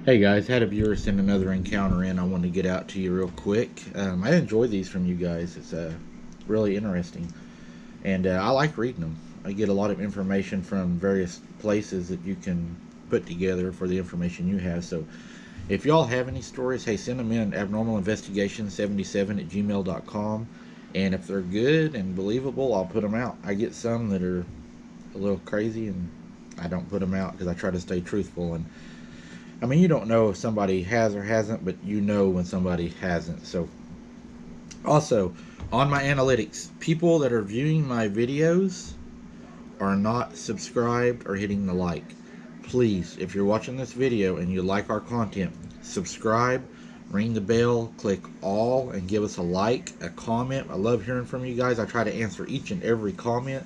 Hey guys, had a viewer send another encounter in. I want to get out to you real quick. I enjoy these from you guys. It's really interesting, and I like reading them. I get a lot of information from various places that you can put together for the information you have. So, if y'all have any stories, hey, send them in abnormalinvestigation77 at gmail.com. And if they're good and believable, I'll put them out. I get some that are a little crazy, and I don't put them out because I try to stay truthful. And I mean, you don't know if somebody has or hasn't, but you know when somebody hasn't. So, also, on my analytics, people that are viewing my videos are not subscribed or hitting the like. Please, if you're watching this video and you like our content, subscribe, ring the bell, click all, and give us a like, a comment. I love hearing from you guys. I try to answer each and every comment.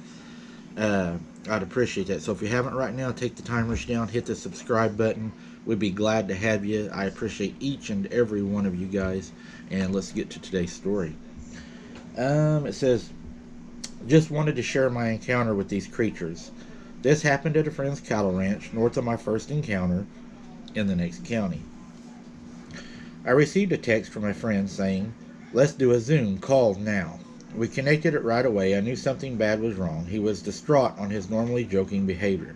I'd appreciate that. So if you haven't right now, take the timers down, hit the subscribe button. We'd be glad to have you. I appreciate each and every one of you guys. And let's get to today's story. It says, just wanted to share my encounter with these creatures. This happened at a friend's cattle ranch north of my first encounter in the next county. I received a text from a friend saying, let's do a Zoom call now. We connected it right away. I knew something bad was wrong. He was distraught on his normally joking behavior.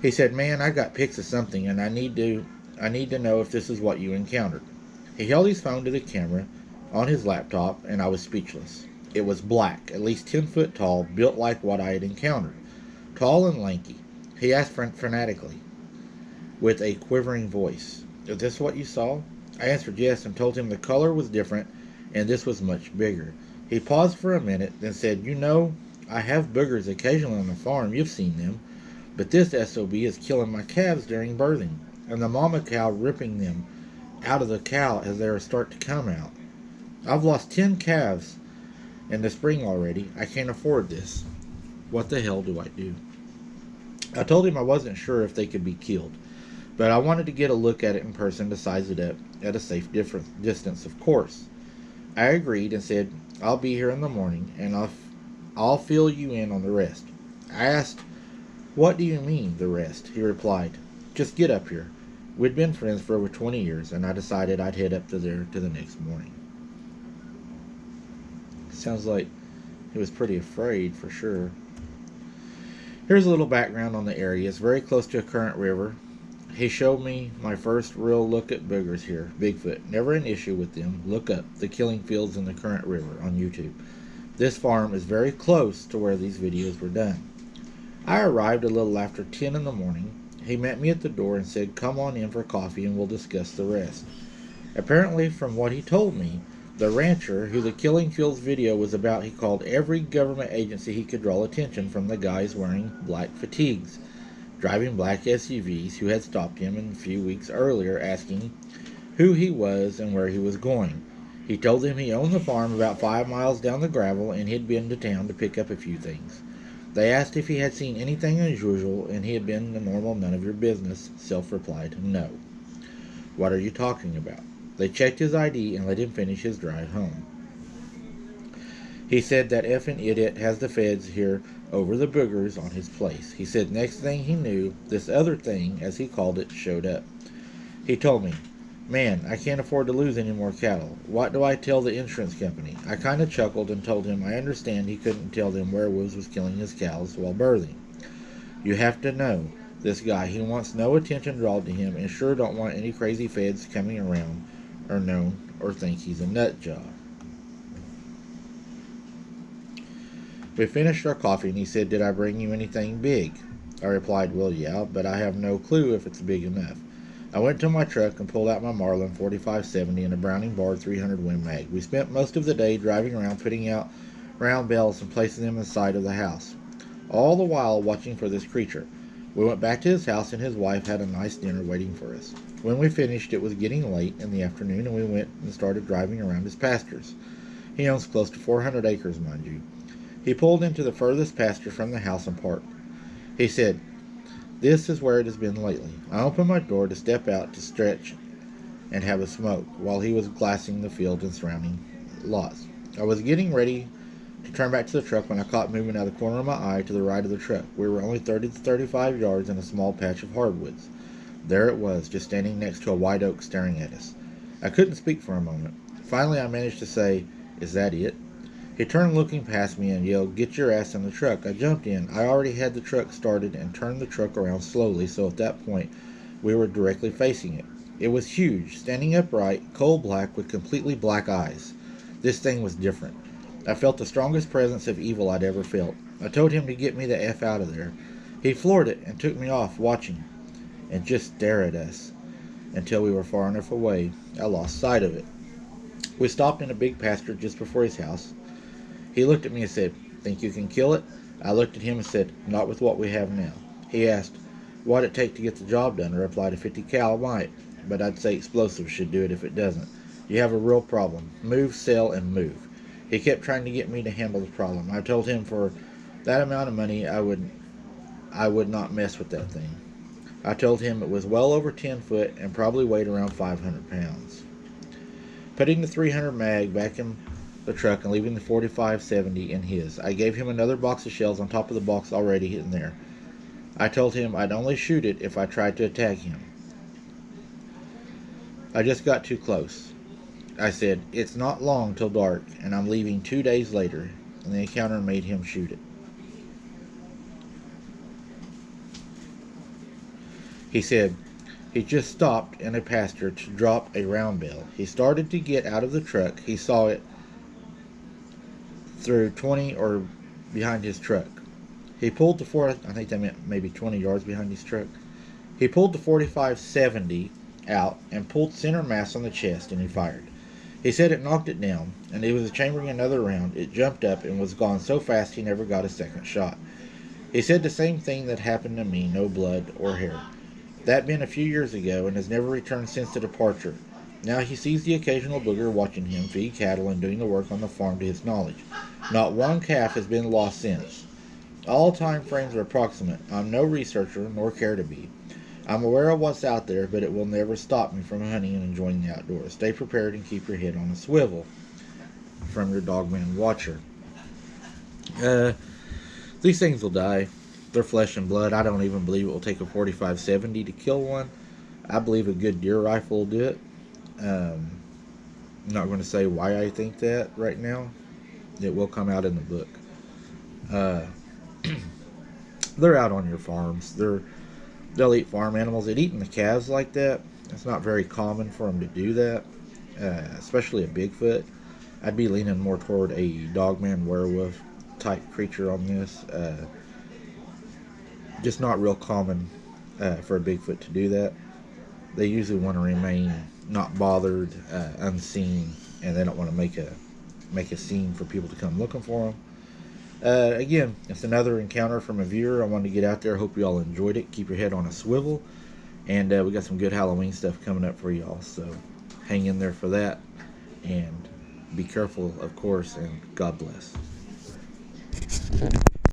He said, man, I got pics of something and I need to know if this is what you encountered. He held his phone to the camera on his laptop and I was speechless. It was black, at least 10 foot tall, built like what I had encountered. Tall and lanky. He asked frantically, with a quivering voice, is this what you saw? I answered yes and told him the color was different and this was much bigger. He paused for a minute, then said, you know, I have boogers occasionally on the farm. You've seen them. But this SOB is killing my calves during birthing, and the mama cow ripping them out of the cow as they start to come out. I've lost 10 calves in the spring already. I can't afford this. What the hell do I do? I told him I wasn't sure if they could be killed, but I wanted to get a look at it in person to size it up at a safe distance, of course. I agreed and said, I'll be here in the morning and I'll fill you in on the rest. I asked, what do you mean, the rest? He replied, just get up here. We'd been friends for over 20 years and I decided I'd head up to there to the next morning. Sounds like he was pretty afraid for sure. Here's a little background on the area. It's very close to a current river. He showed me my first real look at boogers here. Bigfoot. Never an issue with them. Look up the killing fields in the current river on YouTube. This farm is very close to where these videos were done. I arrived a little after 10 in the morning. He met me at the door and said, come on in for coffee and we'll discuss the rest. Apparently, from what he told me, the rancher who the killing fields video was about, he called every government agency he could draw attention from the guys wearing black fatigues, driving black SUVs who had stopped him a few weeks earlier asking who he was and where he was going. He told them he owned the farm about 5 miles down the gravel and he'd been to town to pick up a few things. They asked if he had seen anything unusual and he had been the normal none of your business. Self replied, no. What are you talking about? They checked his ID and let him finish his drive home. He said that effing idiot has the feds here over the boogers on his place. He said next thing he knew, this other thing, as he called it, showed up. He told me, man, I can't afford to lose any more cattle. What do I tell the insurance company? I kind of chuckled and told him I understand he couldn't tell them werewolves was killing his cows while birthing. You have to know, this guy, he wants no attention drawn to him and sure don't want any crazy feds coming around or know or think he's a nut job. We finished our coffee and he said, did I bring you anything big? I replied, well, yeah, but I have no clue if it's big enough. I went to my truck and pulled out my Marlin 4570 and a Browning Bar 300 Win Mag. We spent most of the day driving around putting out round bells and placing them inside of the house, all the while watching for this creature. We went back to his house and his wife had a nice dinner waiting for us. When we finished, it was getting late in the afternoon and we went and started driving around his pastures. He owns close to 400 acres, mind you. He pulled into the furthest pasture from the house and parked. He said, this is where it has been lately. I opened my door to step out to stretch and have a smoke while he was glassing the field and surrounding lots. I was getting ready to turn back to the truck when I caught movement out of the corner of my eye to the right of the truck. We were only 30 to 35 yards in a small patch of hardwoods. There it was, just standing next to a white oak staring at us. I couldn't speak for a moment. Finally, I managed to say, "Is that it?" He turned looking past me and yelled, "Get your ass in the truck." I jumped in. I already had the truck started and turned the truck around slowly, so at that point we were directly facing it. It was huge, standing upright, coal black with completely black eyes. This thing was different. I felt the strongest presence of evil I'd ever felt. I told him to get me the F out of there. He floored it and took me off, watching, and just stare at us until we were far enough away. I lost sight of it. We stopped in a big pasture just before his house. He looked at me and said, "Think you can kill it?" I looked at him and said, "Not with what we have now." He asked, "What'd it take to get the job done?" I replied, "A 50 cal might, but I'd say explosives should do it if it doesn't. You have a real problem. Move, sell, and move." He kept trying to get me to handle the problem. I told him for that amount of money I would not mess with that thing. I told him it was well over 10 foot and probably weighed around 500 pounds. Putting the 300 mag back in the truck and leaving the 45-70 in his, I gave him another box of shells on top of the box already in there. I told him I'd only shoot it if I tried to attack him. I just got too close. I said, "It's not long till dark, and I'm leaving 2 days later," and the encounter made him shoot it. He said he just stopped in a pasture to drop a round bell. He started to get out of the truck. He saw it through 20 or behind his truck. He pulled the I think that meant maybe 20 yards behind his truck. He pulled the 45-70 out and pulled center mass on the chest, and he fired. He said it knocked it down, and he was chambering another round. It jumped up and was gone so fast he never got a second shot. He said the same thing that happened to me, no blood or hair. That been a few years ago, and has never returned since the departure. Now he sees the occasional booger watching him feed cattle and doing the work on the farm to his knowledge. Not one calf has been lost since. All time frames are approximate. I'm no researcher, nor care to be. I'm aware of what's out there, but it will never stop me from hunting and enjoying the outdoors. Stay prepared and keep your head on a swivel. From your Dogman Watcher. These things will die. They're flesh and blood. I don't even believe it will take a 45-70 to kill one. I believe a good deer rifle will do it. I'm not going to say why I think that right now. It will come out in the book. They're out on your farms. They'll eat farm animals. They'd eaten the calves like that. It's not very common for them to do that, especially a Bigfoot. I'd be leaning more toward a dogman werewolf type creature on this. Just not real common for a Bigfoot to do that. They usually want to remain not bothered, unseen, and they don't want to make a scene for people to come looking for them. Again, it's another encounter from a viewer. I wanted to get out there. Hope you all enjoyed it. Keep your head on a swivel. And we got some good Halloween stuff coming up for y'all. So hang in there for that. And be careful, of course, and God bless.